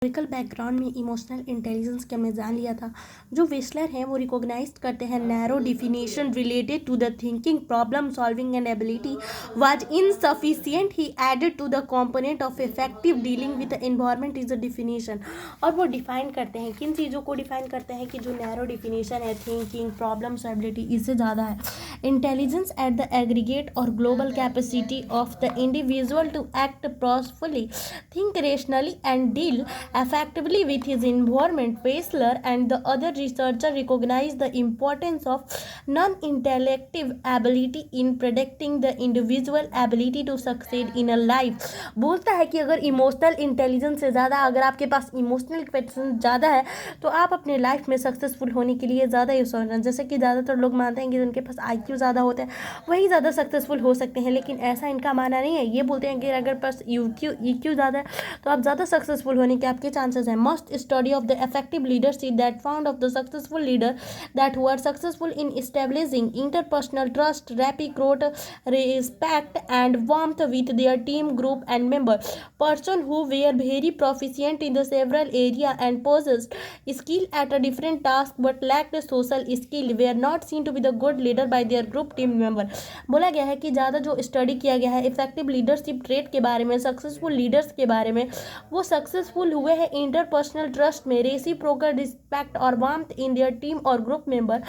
Historical background में emotional intelligence के हमने जान लिया था। जो वेस्लर हैं वो रिकॉग्नाइज करते हैं narrow definition related to the thinking problem solving and ability was insufficient. He added to the component of effective dealing with the environment is the definition. और वो डिफाइन करते हैं, किन चीज़ों को डिफाइन करते हैं कि जो नैरो डिफिनेशन है थिंकिंग प्रॉब्लम सॉल्विबिलिटी इससे ज़्यादा है इंटेलिजेंस एट द एग्रीगेट और global capacity of the individual to act purposefully think rationally and deal effectively with his environment. Weisler and the other researchers recognize the importance of non-intellective ability in predicting the individual ability to succeed in a life. बोलता है कि अगर emotional intelligence से ज़्यादा अगर आपके पास emotional question ज़्यादा है तो आप अपने लाइफ में सक्सेसफुल होने के लिए ज़्यादा यूज हो रहे हैं। जैसे कि ज़्यादातर लोग मानते हैं कि उनके पास IQ ज़्यादा होता है वही ज़्यादा सक्सेसफुल हो सकते हैं, लेकिन ऐसा इनका मानना नहीं है। ये बोलते हैं कि अगर पास EQ ज़्यादा है तो आप ज़्यादा सक्सेसफुल होने के आपके चांसेस हैं। Must study of the effective leadership that found of the successful leader that were successful in establishing interpersonal trust reciprocal respect and warmth with their team group and member person who were very proficient in the several area and possessed skill at a different task but lacked social skill were not seen to be the good leader by their group team member। बोला गया है कि ज़्यादा जो study किया गया है effective leadership trait के बारे में, सक्सेसफुल लीडर्स के बारे में, वो सक्सेसफुल हुए हैं इंटरपर्सनल ट्रस्ट में, रेसिप्रोकल रिस्पेक्ट और वार्मथ इन देयर टीम और ग्रुप मेंबर,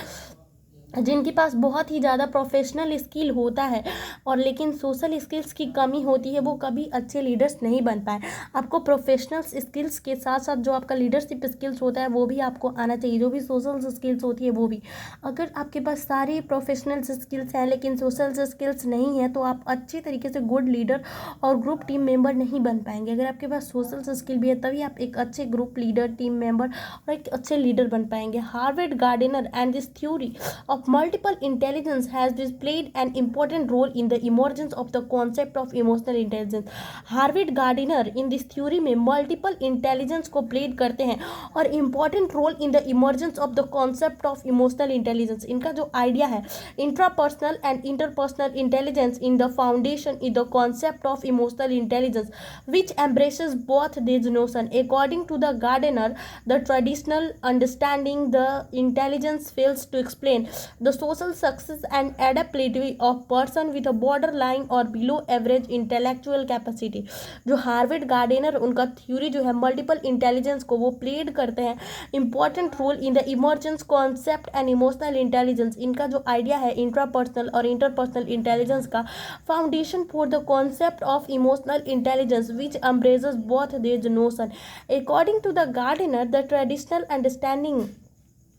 जिनके पास बहुत ही ज़्यादा प्रोफेशनल स्किल होता है और लेकिन सोशल स्किल्स की कमी होती है, वो कभी अच्छे लीडर्स नहीं बन पाए। आपको प्रोफेशनल स्किल्स के साथ साथ जो आपका लीडरशिप स्किल्स होता है वो भी आपको आना चाहिए, जो भी सोशल स्किल्स होती है वो भी। अगर आपके पास सारी प्रोफेशनल स्किल्स हैं लेकिन सोशल स्किल्स नहीं है तो आप अच्छे तरीके से गुड लीडर और ग्रुप टीम मेंबर नहीं बन पाएंगे। अगर आपके पास सोशल स्किल भी है तभी आप एक अच्छे ग्रुप लीडर, टीम मेंबर और एक अच्छे लीडर बन पाएंगे। Harvard gardener and this theory of multiple intelligence has displayed an important role in the emergence of the concept of emotional intelligence। Harvard Gardner in this theory में multiple intelligence को played करते हैं और important role in the emergence of the concept of emotional intelligence. इनका जो idea है intrapersonal and interpersonal intelligence in the foundation in the concept of emotional intelligence which embraces both these notions। According to the Gardner, the traditional understanding the intelligence fails to explain the social success and adaptability of person with a borderline or below average intellectual capacity। जो Harvard Gardner उनका theory जो है multiple intelligence को वो played करते हैं important role in the emergence concept and emotional intelligence. इनका जो आइडिया है इंट्रापर्सनल और इंटरपर्सनल इंटेलिजेंस का foundation for the concept of emotional intelligence which embraces both these notion। According to the Gardner, the traditional understanding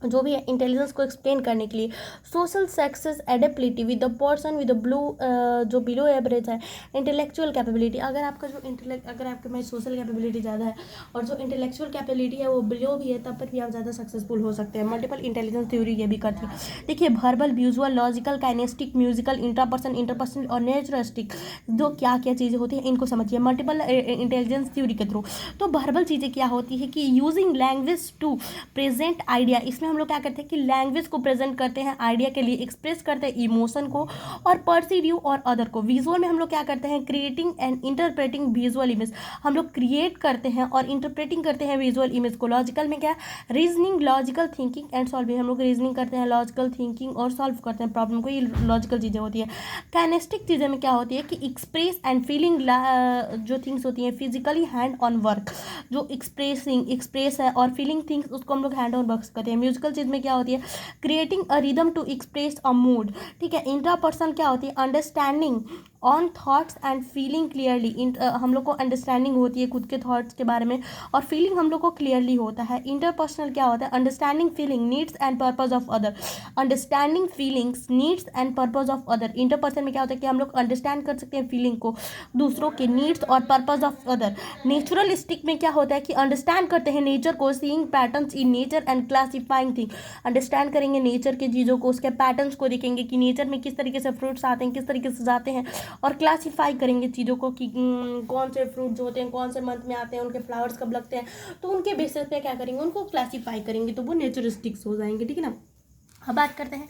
जो भी है intelligence को explain करने के लिए social success adaptability with the person with the blue जो below average है intellectual capability. अगर आपका जो अगर आपके में सोशल कैपेबिलिटी ज़्यादा है और जो इंटेलेक्चुअल कैपेबिलिटी है वो बिलो भी है तब पर भी आप ज़्यादा सक्सेसफुल हो सकते हैं। मल्टीपल इंटेलिजेंस थ्योरी ये भी करती है। देखिए verbal, visual, logical, kinesthetic, musical, interpersonal और नेचुरलिस्टिक जो क्या क्या चीज़ें होती हैं इनको समझिए मल्टीपल इंटेलिजेंस थ्योरी के थ्रू। तो वर्बल चीज़ें क्या होती है कि using language to present idea, इसमें हम लोग क्या करते हैं कि लैंग्वेज को प्रेजेंट करते हैं आइडिया के लिए, एक्सप्रेस करते हैं इमोशन को और परसीव और अदर को। विजुअल में हम लोग क्या करते हैं creating and interpreting visual image, हम लोग क्रिएट करते हैं और इंटरप्रेटिंग करते हैं विजुअल इमेज को। लॉजिकल में क्या reasoning, logical thinking and solving, हम लोग रीजनिंग करते हैं, लॉजिकल थिंकिंग और सॉल्व करते हैं प्रॉब्लम को, ये लॉजिकल चीज़ें होती है। काइनेस्टिक चीज़ें में क्या होती है कि एक्सप्रेस एंड फीलिंग जो थिंग्स होती हैं फिजिकली हैंड ऑन वर्क, जो एक्सप्रेस है और फीलिंग थिंग्स उसको हम लोग हैंड ऑन वर्क करते हैं। म्यूजिकल चीज़ में क्या होती है creating a rhythm to express a mood, ठीक है। इंट्रापर्सनल क्या होती है understanding on thoughts and feeling clearly, हम लोग को अंडरस्टैंडिंग होती है खुद के थॉट्स के बारे में और फीलिंग हम लोग को क्लियरली होता है। इंटरपर्सनल क्या होता है understanding feeling needs and purpose of other, understanding feelings needs and purpose of other. Interpersonal में क्या होता है कि हम लोग अंडरस्टैंड कर सकते हैं फीलिंग को, दूसरों के नीड्स और पर्पज ऑफ अदर। नेचुरलिस्टिक में क्या होता है कि अंडरस्टैंड करते हैं नेचर को, seeing patterns in nature and classifying thing, understand करेंगे नेचर के चीज़ों को, उसके पैटर्न्स को देखेंगे कि नेचर में किस तरीके से फ्रूट्स आते हैं, किस तरीके से जाते हैं और क्लासीफाई करेंगे चीज़ों को कि कौन से फ्रूट जो होते हैं कौन से मंथ में आते हैं, उनके फ्लावर्स कब लगते हैं, तो उनके बेसिस पे क्या करेंगे उनको क्लासीफाई करेंगे तो वो नेचरिस्टिक्स हो जाएंगे, ठीक है ना। अब बात करते हैं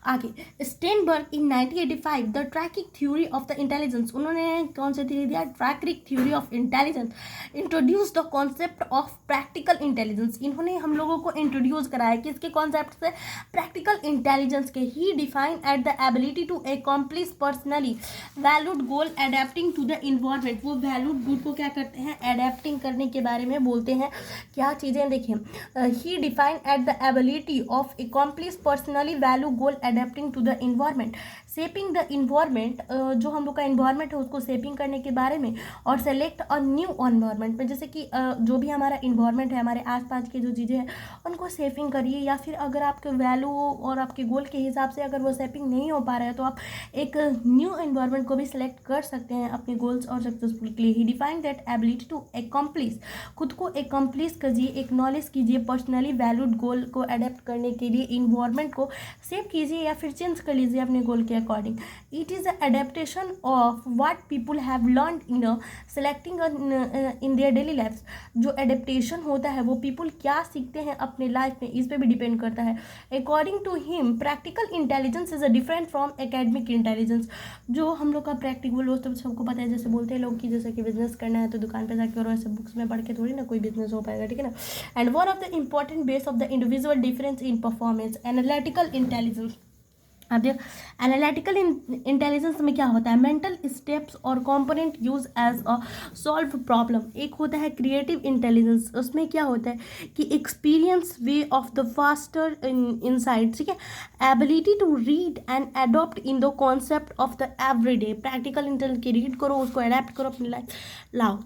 आगे। Sternberg in 1985 the tracking theory of the intelligence, उन्होंने कौन सी थ्योरी दिया? Tracking theory of intelligence. Introduce the concept of practical intelligence, इन्होंने हम लोगों को इंट्रोड्यूस कराया किसके कॉन्सेप्ट से? प्रैक्टिकल इंटेलिजेंस के। He define at the ability to accomplish personally valued goal adapting to the environment, वो वैल्यूड गोल को क्या करते हैं? एडेप्टिंग करने के बारे में बोलते हैं। क्या चीज़ें देखिए, he define at the ability of accomplish personally value goal adapting to the environment, shaping the environment, जो हम लोग का इन्वायरमेंट है उसको शेपिंग करने के बारे में, और सेलेक्ट अ न्यू इन्वायरमेंट में, जैसे कि जो भी हमारा इन्वायरमेंट है, हमारे आसपास की जो चीज़ें हैं उनको शेपिंग करिए, या फिर अगर आपके वैल्यू और आपके गोल के हिसाब से अगर वो शेपिंग नहीं हो पा रहा है तो आप एक न्यू इन्वायरमेंट को भी सिलेक्ट कर सकते हैं अपने गोल्स और सक्सेसफुल के लिए। He define that ability to accomplish, खुद को एकम्प्लिश कीजिए, एक्नॉलेज कीजिए पर्सनली वैल्यूड गोल को अडेप्ट करने के लिए, इन्वायरमेंट को सेव कीजिए या फिर चेंज कर लीजिए अपने गोल के according. It is a adaptation of what people have learn in selecting in their daily lifes, जो एडेप्टेशन होता है वो पीपल क्या सीखते हैं अपने लाइफ में, इस पर भी डिपेंड करता है। According to him practical intelligence is a different from academic intelligence, जो हम लोग का प्रैक्टिकल वो तो सबको पता है, जैसे बोलते हैं लोग कि जैसे कि बिजनेस करना है तो दुकान पे जाके और ऐसे बुक्स में पढ़ के थोड़ी ना कोई बिजनेस हो पाएगा, ठीक है ना। And one of the important base of the individual difference in performance analytical intelligence. अब देखो एनालिटिकल इंटेलिजेंस में क्या होता है? मेंटल स्टेप्स और component use as a solve problem. एक होता है क्रिएटिव इंटेलिजेंस, उसमें क्या होता है कि experience way of the faster insight, ठीक है। Ability to read and adopt in the concept of the everyday, practical intelligence की रीड करो, उसको अडेप्ट करो अपनी लाइफ लाओ।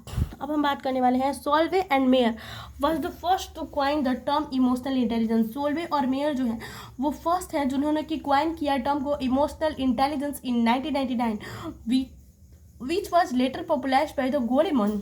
अब हम बात करने वाले हैं Salovey and Mayer was the first to coin the term emotional intelligence. Salovey और मेयर जो है वो फर्स्ट है जिन्होंने कि क्वाइन किया टर्म को emotional intelligence in 1999, which was later popularized by the Goleman.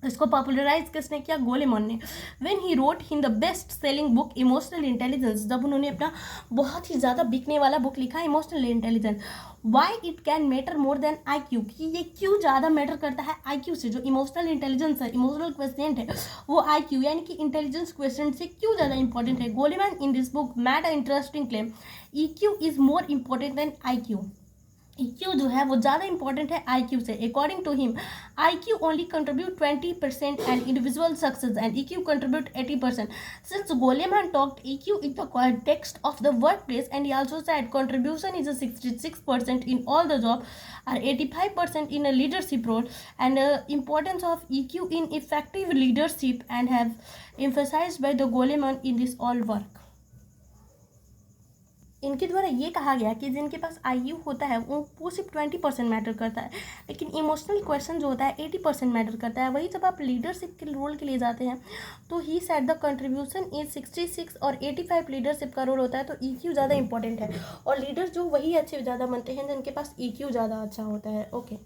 इसको पॉपुलराइज किसने किया? गोलेमन ने। When he wrote in the best selling book emotional intelligence, जब उन्होंने अपना बहुत ही ज़्यादा बिकने वाला बुक लिखा emotional intelligence. Why it can matter more than I Q, कि ये क्यों ज़्यादा मैटर करता है आई क्यू से। जो इमोशनल इंटेलिजेंस है, इमोशनल क्वेश्चन है, वो आई क्यू यानी कि इंटेलिजेंस क्वेश्चन से क्यों ज़्यादा इंपॉर्टेंट है। Goleman in this book made a interesting claim, E Q is more important than I Q. EQ जो है वो ज़्यादा इंपॉर्टेंट है IQ से। According to him IQ only contribute 20% and individual success and EQ contribute 80%. Since Goleman talked EQ in the context of the workplace, and he also said contribution is a 66% in all the job, or 85% in a leadership role, and importance of EQ in effective leadership, and have emphasized by the Goleman in this all work. इनके द्वारा ये कहा गया कि जिनके पास IQ होता है वो सिर्फ 20% मैटर करता है, लेकिन इमोशनल क्वेश्चन जो होता है 80% मैटर करता है। वही जब आप लीडरशिप के रोल के लिए जाते हैं तो ही सेट द कंट्रीब्यूशन इज 66 और 85 लीडरशिप का रोल होता है, तो EQ ज़्यादा इंपॉर्टेंट है। और लीडर जो वही अच्छे ज़्यादा बनते हैं जिनके पास EQ ज़्यादा अच्छा होता है। ओके।